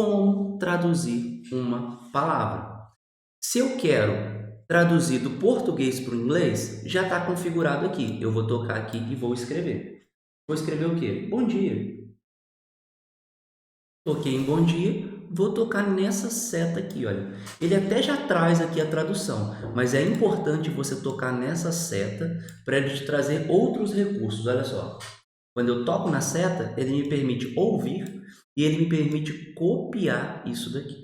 como traduzir uma palavra. Se eu quero traduzir do português para o inglês, já está configurado aqui. Eu vou tocar aqui e vou escrever. Vou escrever o quê? Bom dia. Toquei em bom dia, vou tocar nessa seta aqui, olha. Ele até já traz aqui a tradução, mas é importante você tocar nessa seta para ele te trazer outros recursos, olha só. Quando eu toco na seta, ele me permite ouvir e ele me permite copiar isso daqui.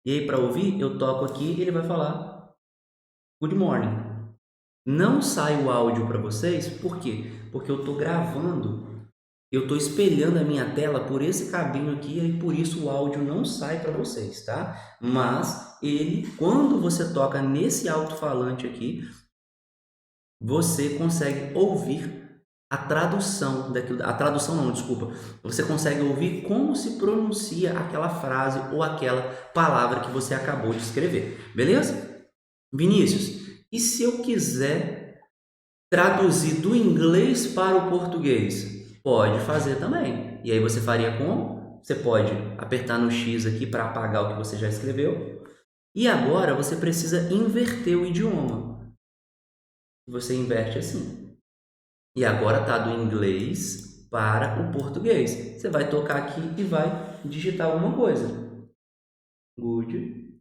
E aí, para ouvir, eu toco aqui e ele vai falar Good morning. Não sai o áudio para vocês, por quê? Porque eu estou gravando, eu estou espelhando a minha tela por esse cabinho aqui e por isso o áudio não sai para vocês, tá? Mas ele, quando você toca nesse alto-falante aqui, você consegue ouvir a tradução daquilo, a tradução não, desculpa. Você consegue ouvir como se pronuncia aquela frase ou aquela palavra que você acabou de escrever, beleza? Vinícius, e se eu quiser traduzir do inglês para o português? Pode fazer também. E aí você faria como? Você pode apertar no X aqui para apagar o que você já escreveu. E agora você precisa inverter o idioma. Você inverte assim. E agora está do inglês para o português. Você vai tocar aqui e vai digitar alguma coisa. Good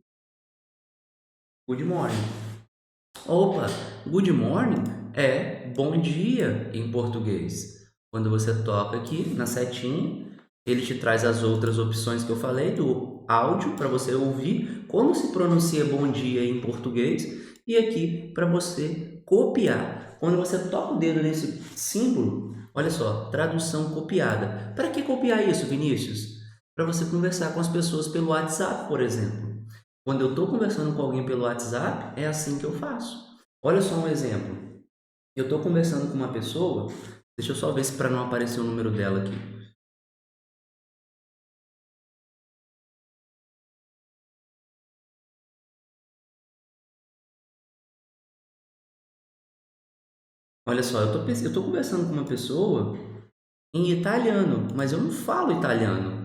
morning. Opa, good morning é bom dia em português. Quando você toca aqui na setinha, ele te traz as outras opções que eu falei do áudio para você ouvir como se pronuncia bom dia em português e aqui para você copiar. Quando você toca o dedo nesse símbolo, olha só, tradução copiada. Para que copiar isso, Vinícius? Para você conversar com as pessoas pelo WhatsApp, por exemplo. Quando eu estou conversando com alguém pelo WhatsApp, é assim que eu faço. Olha só um exemplo. Eu estou conversando com uma pessoa, deixa eu só ver se para não aparecer o número dela aqui. Olha só, eu tô conversando com uma pessoa em italiano, mas eu não falo italiano.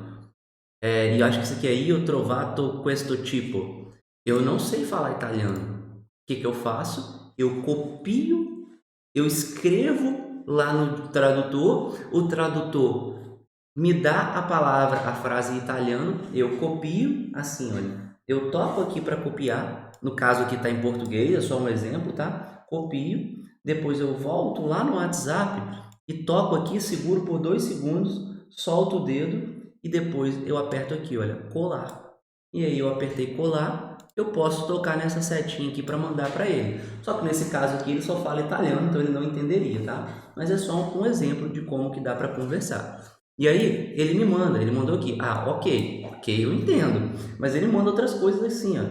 E eu acho que isso aqui é io trovato questo tipo. Eu não sei falar italiano. O que que eu faço? Eu copio, eu escrevo lá no tradutor, o tradutor me dá a palavra, a frase em italiano, eu copio assim, olha. Eu toco aqui para copiar, no caso aqui está em português, é só um exemplo, tá? Copio, depois eu volto lá no WhatsApp e toco aqui, seguro por 2 segundos, solto o dedo e depois eu aperto aqui, olha, colar. E aí eu apertei colar, eu posso tocar nessa setinha aqui para mandar para ele. Só que nesse caso aqui ele só fala italiano, então ele não entenderia, tá? Mas é só um exemplo de como que dá para conversar. E aí, ele me manda, ele mandou aqui, ok, eu entendo, mas ele manda outras coisas assim, ó.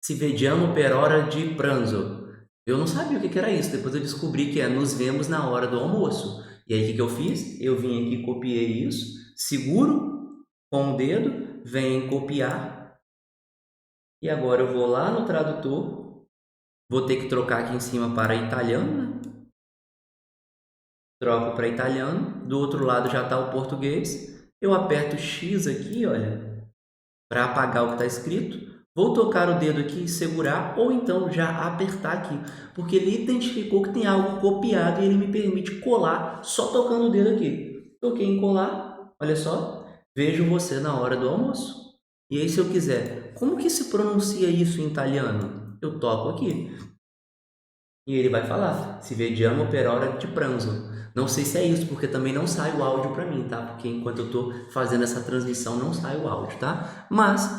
Se vediamo per hora di pranzo. Eu não sabia o que que era isso, depois eu descobri que é nos vemos na hora do almoço. E aí, o que que eu fiz? Eu vim aqui, copiei isso, seguro com o dedo, venho em copiar, e agora eu vou lá no tradutor, vou ter que trocar aqui em cima para italiano, né? Troco para italiano, do outro lado já está o português, eu aperto X aqui, olha, para apagar o que está escrito, vou tocar o dedo aqui e segurar, ou então já apertar aqui, porque ele identificou que tem algo copiado e ele me permite colar só tocando o dedo aqui. Toquei em colar, olha só, vejo você na hora do almoço. E aí se eu quiser, como que se pronuncia isso em italiano? Eu toco aqui. E ele vai falar, se vediamo per ora di pranzo. Não sei se é isso, porque também não sai o áudio para mim, tá? Porque enquanto eu estou fazendo essa transmissão, não sai o áudio, tá? Mas,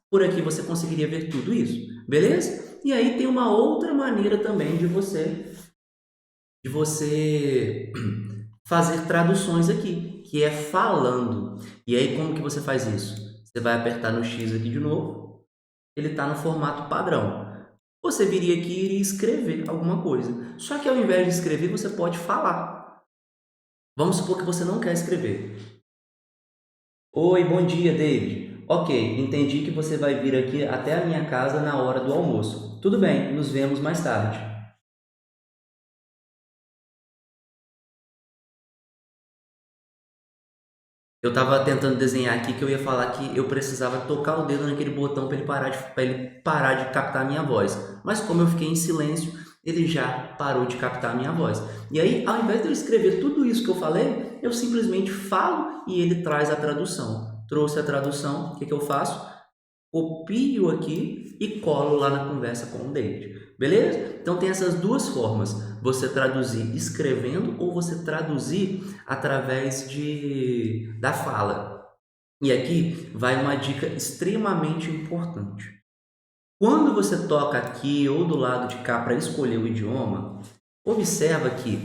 por aqui você conseguiria ver tudo isso, beleza? E aí tem uma outra maneira também de você fazer traduções aqui, que é falando. E aí, como que você faz isso? Você vai apertar no X aqui de novo, ele está no formato padrão. Você viria aqui e iria escrever alguma coisa. Só que ao invés de escrever, você pode falar. Vamos supor que você não quer escrever. Oi, bom dia, David. Ok, entendi que você vai vir aqui até a minha casa na hora do almoço. Tudo bem, nos vemos mais tarde. Eu estava tentando desenhar aqui que eu ia falar que eu precisava tocar o dedo naquele botão para ele parar de captar a minha voz. Mas como eu fiquei em silêncio, ele já parou de captar a minha voz. E aí, ao invés de eu escrever tudo isso que eu falei, eu simplesmente falo e ele traz a tradução. Trouxe a tradução, o que eu faço? Copio aqui e colo lá na conversa com o David. Beleza? Então tem essas duas formas. Você traduzir escrevendo ou você traduzir através da fala. E aqui vai uma dica extremamente importante. Quando você toca aqui ou do lado de cá para escolher o idioma, observa que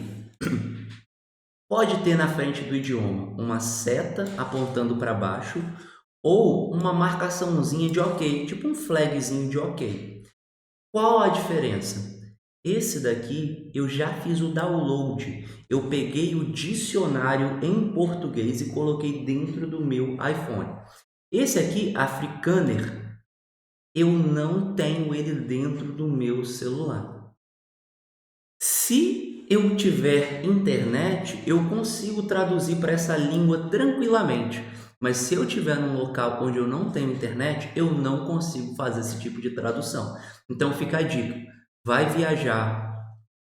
pode ter na frente do idioma uma seta apontando para baixo ou uma marcaçãozinha de OK, tipo um flagzinho de OK. Qual a diferença? Esse daqui eu já fiz o download. Eu peguei o dicionário em português e coloquei dentro do meu iPhone. Esse aqui, Afrikaner, eu não tenho ele dentro do meu celular. Se eu tiver internet, eu consigo traduzir para essa língua tranquilamente. Mas se eu estiver num local onde eu não tenho internet, eu não consigo fazer esse tipo de tradução. Então fica a dica: vai viajar,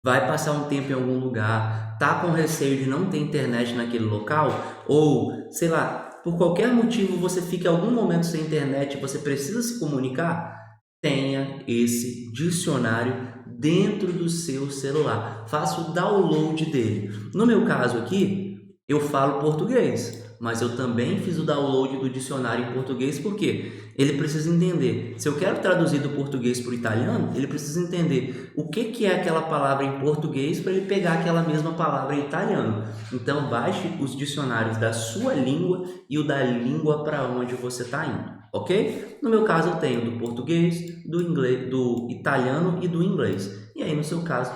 vai passar um tempo em algum lugar, tá com receio de não ter internet naquele local, ou sei lá, por qualquer motivo você fica em algum momento sem internet e você precisa se comunicar, tenha esse dicionário dentro do seu celular. Faça o download dele. No meu caso aqui, eu falo português, mas eu também fiz o download do dicionário em português porque ele precisa entender. Se eu quero traduzir do português para o italiano, ele precisa entender o que é aquela palavra em português para ele pegar aquela mesma palavra em italiano. Então, baixe os dicionários da sua língua e o da língua para onde você está indo. Ok? No meu caso, eu tenho do português, do inglês, do italiano e do inglês. E aí, no seu caso,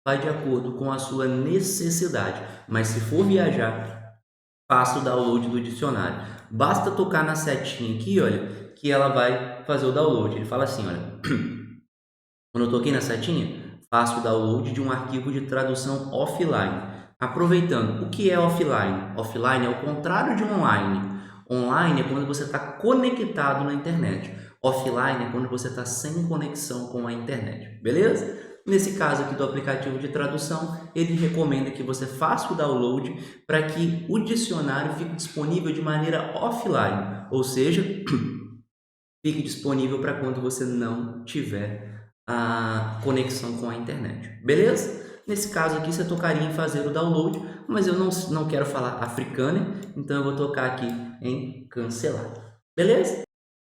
vai de acordo com a sua necessidade. Mas se for viajar, faça o download do dicionário. Basta tocar na setinha aqui, olha, que ela vai fazer o download. Ele fala assim, olha, quando eu toquei na setinha, faço o download de um arquivo de tradução offline. Aproveitando, o que é offline? Offline é o contrário de online. Online é quando você está conectado na internet. Offline é quando você está sem conexão com a internet, beleza? Nesse caso aqui do aplicativo de tradução, ele recomenda que você faça o download para que o dicionário fique disponível de maneira offline, ou seja, fique disponível para quando você não tiver a conexão com a internet, beleza? Nesse caso aqui você tocaria em fazer o download, mas eu não quero falar Afrikaner, então eu vou tocar aqui em cancelar, beleza?